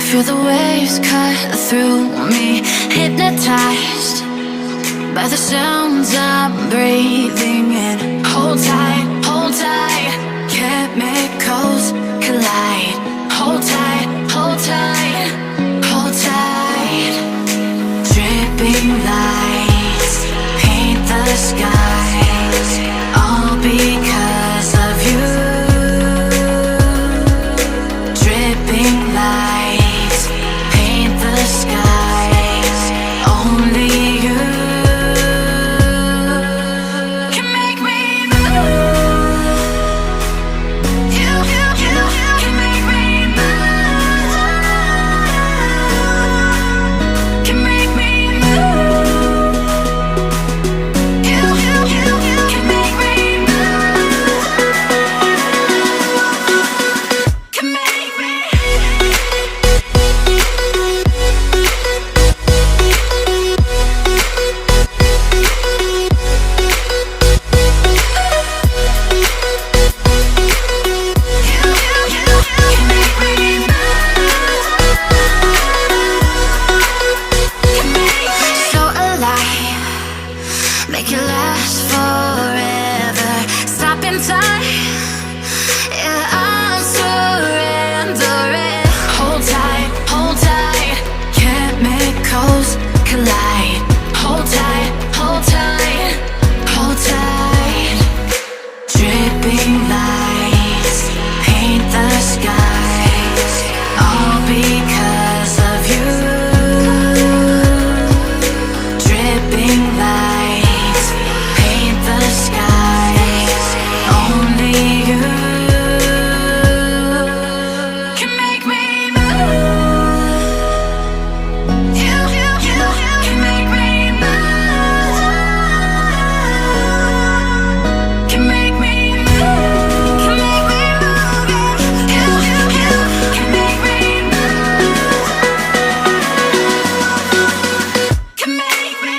Feel the waves cut through me, hypnotized by the sounds I'm breathing in. Hold tight, chemicals collide. Hold tight, hold tight, hold tight. Dripping lights paint the skies, all because of you. Dripping lights paint the skies, only you can make me move. You can make me move. Can make me move. You can make me move. Can make me. So alive, make it last forever. Stop in time, yeah, I'm surrendering. Hold tight, chemicals collide. Hold tight, hold tight, hold tight. Dripping lights paint the skies, all because of you. Dripping lights paint the skies, only you can make me move. You can make me move. Can make me move. Can make me move. You can make me move. Can make me.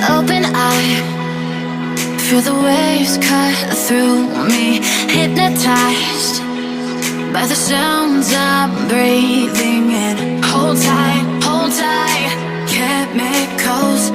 Open eye, feel the waves cut through me, hypnotized by the sounds I'm breathing in. Hold tight, chemicals